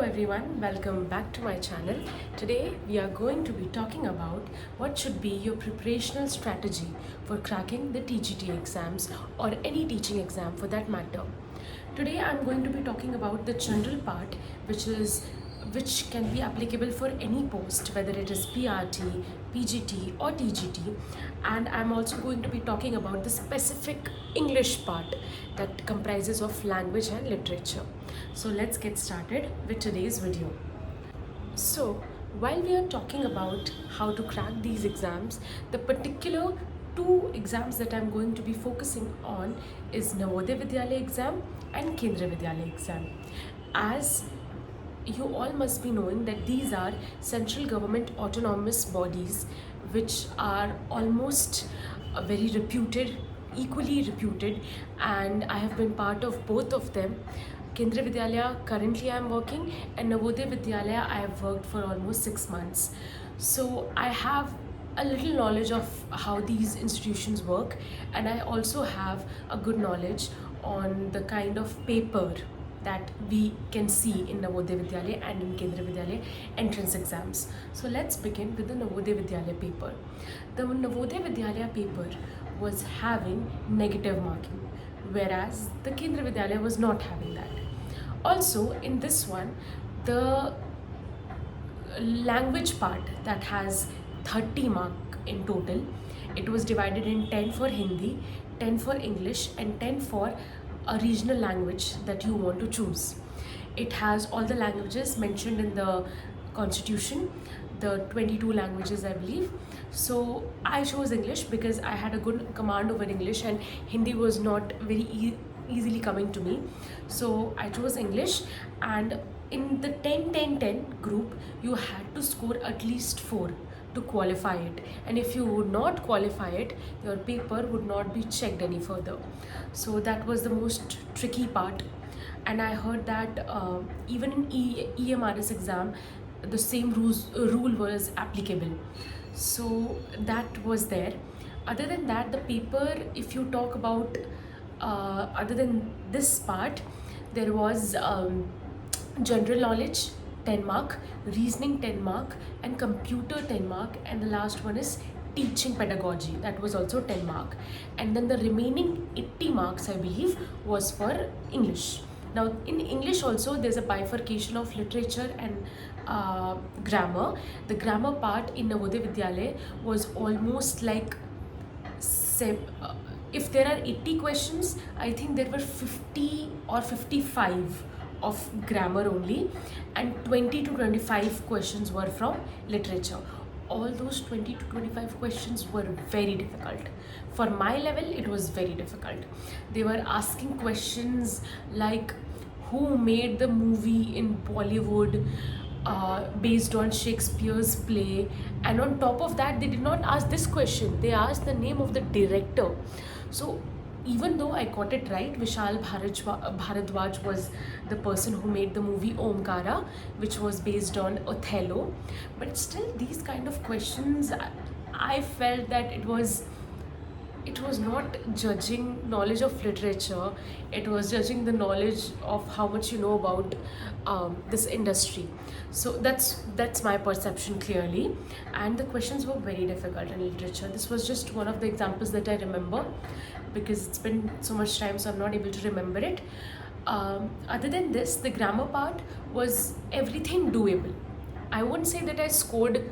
everyone, welcome back to my channel. Today we are going to be talking about what should be your preparational strategy for cracking the TGT exams or any teaching exam for that matter. Today I'm going to be talking about the general part which can be applicable for any post, whether it is PRT, PGT or TGT, and I'm also going to be talking about the specific English part that comprises of language and literature. So let's get started with today's video. So while we are talking about how to crack these exams, the particular two exams that I'm going to be focusing on is Navodaya Vidyalaya exam and Kendriya Vidyalaya exam. As you all must be knowing that these are central government autonomous bodies which are almost very reputed, equally reputed, and I have been part of both of them. Kendriya Vidyalaya currently I am working, and Navodaya Vidyalaya I have worked for almost 6 months. So I have a little knowledge of how these institutions work, and I also have a good knowledge on the kind of paper that we can see in Navodaya Vidyalaya and in Kendriya Vidyalaya entrance exams. So let's begin with the Navodaya Vidyalaya paper. The Navodaya Vidyalaya paper was having negative marking, whereas the Kendriya Vidyalaya was not having that. Also, in this one, the language part that has 30 mark in total, it was divided in 10 for Hindi, 10 for English and 10 for a regional language that you want to choose. It has all the languages mentioned in the constitution, the 22 languages I believe. So I chose English because I had a good command over English and Hindi was not very easily coming to me. So I chose English, and in the 10-10-10 group you had to score at least 4 to qualify it, and if you would not qualify it, your paper would not be checked any further. So that was the most tricky part, and I heard that even in EMRS exam the same rule was applicable. So that was there. Other than that, the paper, if you talk about other than this part, there was general knowledge 10 mark, reasoning 10 mark, and computer 10 mark, and the last one is teaching pedagogy, that was also 10 mark, and then the remaining 80 marks I believe was for English. Now in English also there's a bifurcation of literature and grammar. The grammar part in Navodaya Vidyalaya was almost like if there are 80 questions, I think there were 50 or 55 of grammar only, and 20 to 25 questions were from literature. All those 20 to 25 questions were very difficult. For my level, it was very difficult. They were asking questions like who made the movie in Bollywood based on Shakespeare's play, and on top of that they did not ask this question, they asked the name of the director. So even though I got it right, Vishal Bharadwaj was the person who made the movie Omkara, which was based on Othello, but still these kind of questions, I felt that it was not judging knowledge of literature, it was judging the knowledge of how much you know about this industry. So that's my perception clearly, and the questions were very difficult in literature. This was just one of the examples that I remember because it's been so much time, so I'm not able to remember it. Other than this, the grammar part was everything doable. I wouldn't say that I scored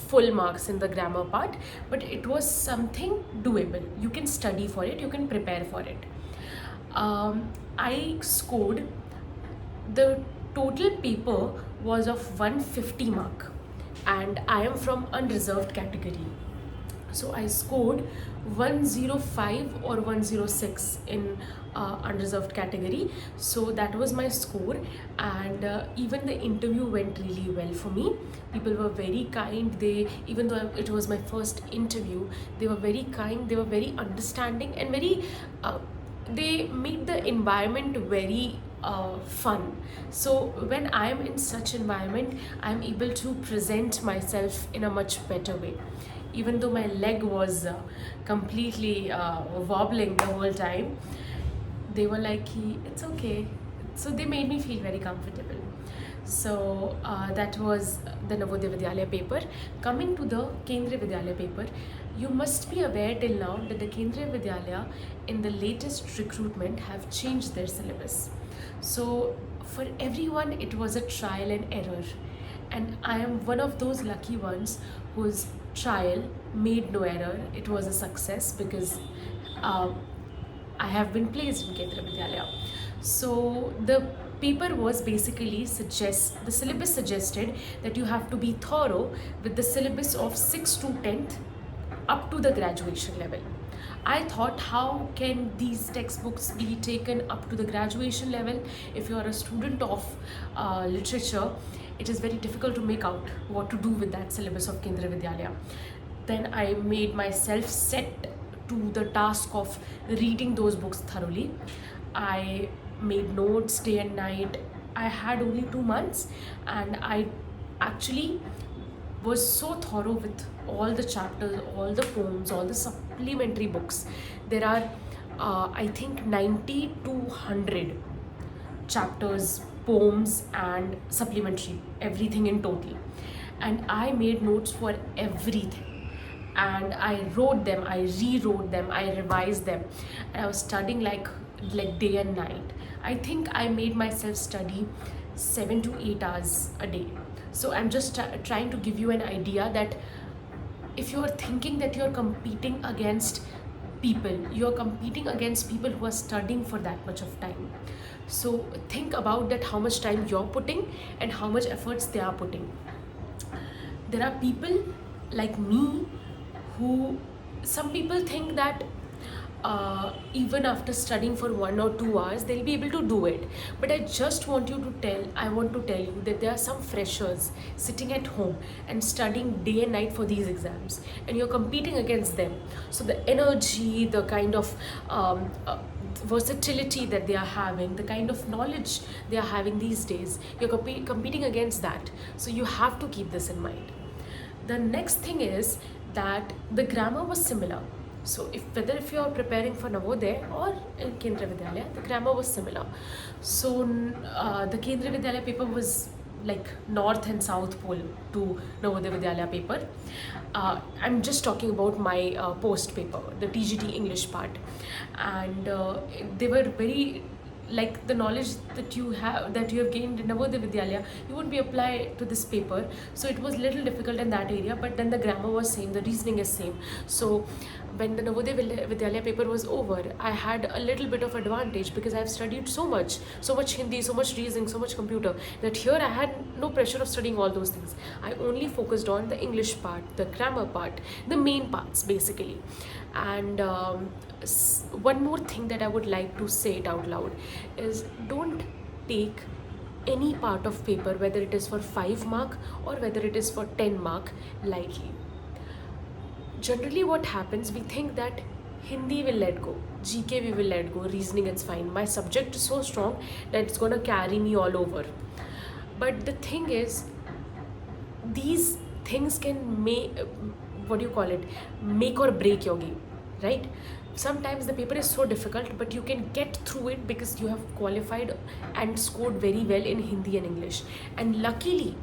full marks in the grammar part, but it was something doable. You can study for it, you can prepare for it. I scored, the total paper was of 150 mark, and I am from unreserved category. So I scored 105 or 106 in unreserved category. So that was my score, and even the interview went really well for me. People were very kind. They, even though it was my first interview, they were very kind, they were very understanding, and very they made the environment very fun. So when I am in such environment, I am able to present myself in a much better way. Even though my leg was completely wobbling the whole time, they were like, it's okay. So they made me feel very comfortable. So that was the Navodaya Vidyalaya paper. Coming to the Kendriya Vidyalaya paper, you must be aware till now that the Kendriya Vidyalaya in the latest recruitment have changed their syllabus. So for everyone it was a trial and error, and I am one of those lucky ones whose trial made no error. It was a success because uh, I have been placed in Kendriya Vidyalaya. So the paper was basically the syllabus suggested that you have to be thorough with the syllabus of 6th to 10th up to the graduation level. I thought, how can these textbooks be taken up to the graduation level? If you are a student of literature, it is very difficult to make out what to do with that syllabus of Kendriya Vidyalaya. Then I made myself set to the task of reading those books thoroughly. I made notes day and night. I had only 2 months, and I actually was so thorough with all the chapters, all the poems, all the supplementary books. There are, I think, 90 to 100 chapters, poems, and supplementary, everything in total. And I made notes for everything. And I wrote them, I rewrote them, I revised them. And I was studying like day and night. I think I made myself study 7 to 8 hours a day. So I'm just trying to give you an idea that if you're thinking that you're competing against people, you're competing against people who are studying for that much of time. So think about that, how much time you're putting and how much efforts they are putting. There are people like me who, some people think that even after studying for 1 or 2 hours they'll be able to do it, but I want to tell you that there are some freshers sitting at home and studying day and night for these exams, and you're competing against them. So the energy, the kind of versatility that they are having, the kind of knowledge they are having these days, you're competing against that. So you have to keep this in mind. The next thing is that the grammar was similar. So if you are preparing for Navodaya or in Kendriya Vidyalaya, the grammar was similar. So the Kendriya Vidyalaya paper was like north and south pole to Navodaya Vidyalaya paper. I'm just talking about my post paper, the TGT English part, and they were very, like, the knowledge that you have gained in Navodaya Vidyalaya, you would be applied to this paper. So it was little difficult in that area, but then the grammar was same, the reasoning is same. So when the Navodaya Vidyalaya paper was over, I had a little bit of advantage because I've studied so much Hindi, so much reasoning, so much computer, that here I had no pressure of studying all those things. I only focused on the English part, the grammar part, the main parts basically. And one more thing that I would like to say it out loud is, don't take any part of paper, whether it is for 5 mark or whether it is for 10 mark, lightly. Generally what happens, we think that Hindi will let go, GK we will let go, reasoning it's fine, my subject is so strong that it's gonna carry me all over. But the thing is, these things can make or break your game, right? Sometimes the paper is so difficult, but you can get through it because you have qualified and scored very well in Hindi and English. And luckily,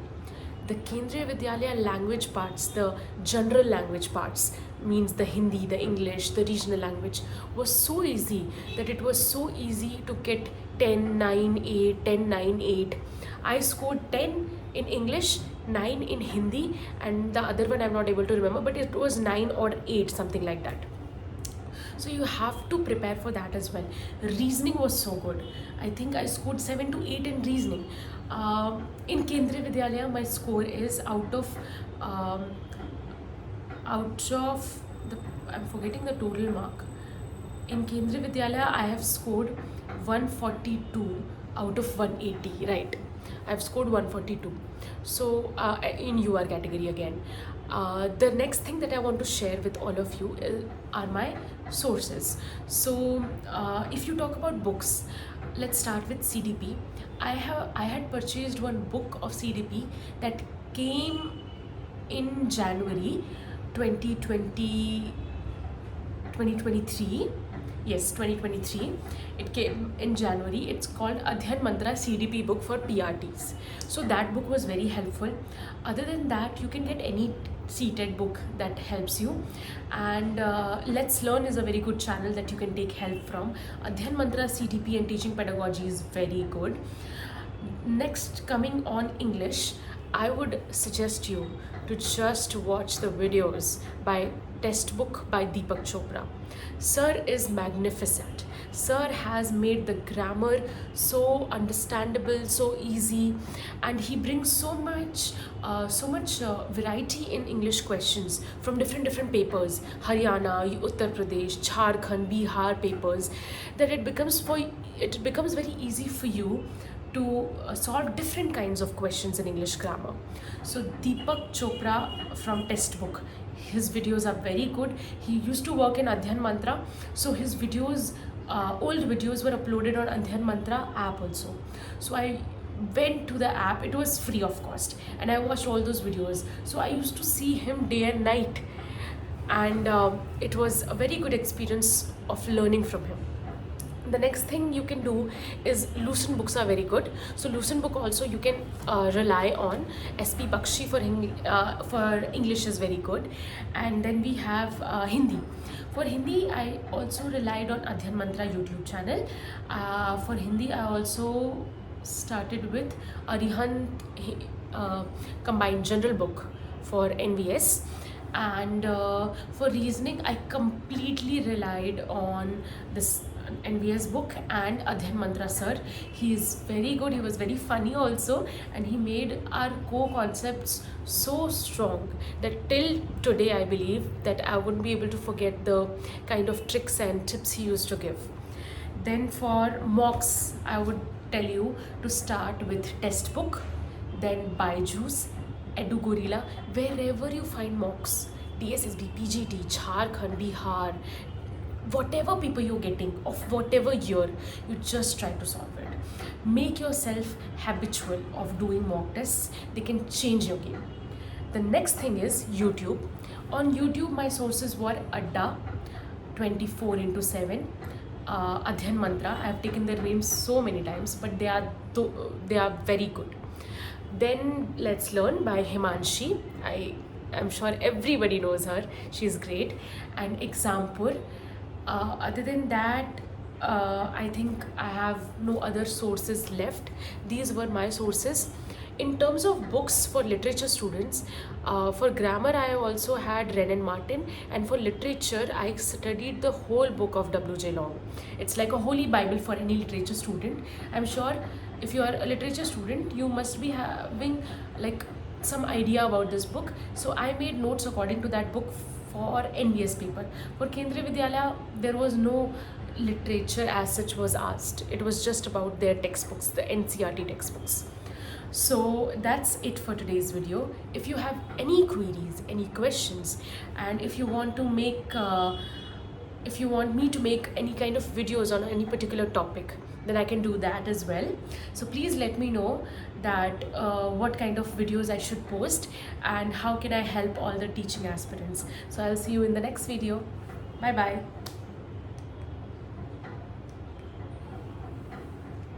the Kendriya Vidyalaya language parts, the general language parts, means the Hindi, the English, the regional language, was so easy that it was so easy to get 10, 9, 8, 10, 9, 8. I scored 10 in English, 9 in Hindi, and the other one I'm not able to remember, but it was 9 or 8, something like that. So you have to prepare for that as well. Reasoning was so good. I think I scored 7 to 8 in reasoning. In Kendriya Vidyalaya, my score is out of the, I'm forgetting the total mark. In Kendriya Vidyalaya, I have scored 142 out of 180, right? I've scored 142. So in UR category again. The next thing that I want to share with all of you are my sources. So if you talk about books, let's start with CDP. I had purchased one book of CDP that came in January 2023, Yes, 2023. It came in January. It's called Adhyan Mantra CDP book for PRTs. So that book was very helpful. Other than that, you can get any seated book that helps you. And Let's Learn is a very good channel that you can take help from. Adhyan Mantra CDP and teaching pedagogy is very good. Next, coming on English, I would suggest you to just watch the videos by Test Book by Deepak Chopra. Sir is magnificent. Sir has made the grammar so understandable, so easy, and he brings so much variety in English questions from different papers, Haryana, Uttar Pradesh, Jharkhand, Bihar papers, that it becomes very easy for you to solve different kinds of questions in English grammar. So Deepak Chopra from Test Book, his videos are very good. He used to work in Adhyan Mantra, so his videos, old videos were uploaded on Adhyan Mantra app also. So I went to the app, it was free of cost, and I watched all those videos. So I used to see him day and night, and it was a very good experience of learning from him. The next thing you can do is Lucent books are very good. So Lucent book also you can rely on. SP Bakshi for English is very good. And then we have Hindi. For Hindi, I also relied on Adhyan Mantra YouTube channel. For Hindi, I also started with Arihant combined general book for NVS. And for reasoning, I completely relied on this NVS book and Adhyan Mantra sir. He is very good, he was very funny also, and he made our core concepts so strong that till today I believe that I wouldn't be able to forget the kind of tricks and tips he used to give. Then for mocks, I would tell you to start with Test Book, then Byju's, Edu Gorilla, wherever you find mocks, DSSB, PGT, Jharkhand, Bihar, whatever paper you're getting of whatever year, you just try to solve it. Make yourself habitual of doing mock tests. They can change your game. The next thing is YouTube. On YouTube, my sources were Adda, 24/7, Adhyan Mantra. I have taken their names so many times, but they are very good. Then Let's Learn by Himanshi. I'm sure everybody knows her. She's great. And Exampur. Other than that, I think I have no other sources left. These were my sources. In terms of books for literature students, for grammar I also had Wren and Martin, and for literature I studied the whole book of W.J. Long. It's like a holy Bible for any literature student. I'm sure if you are a literature student, you must be having like some idea about this book. So I made notes according to that book for NVS paper. For Kendriya Vidyalaya, there was no literature as such was asked. It was just about their textbooks, the NCERT textbooks. So that's it for today's video. If you have any queries, any questions, and if you want me to make any kind of videos on any particular topic, then I can do that as well. So please let me know that what kind of videos I should post and how can I help all the teaching aspirants. So I'll see you in the next video. Bye bye.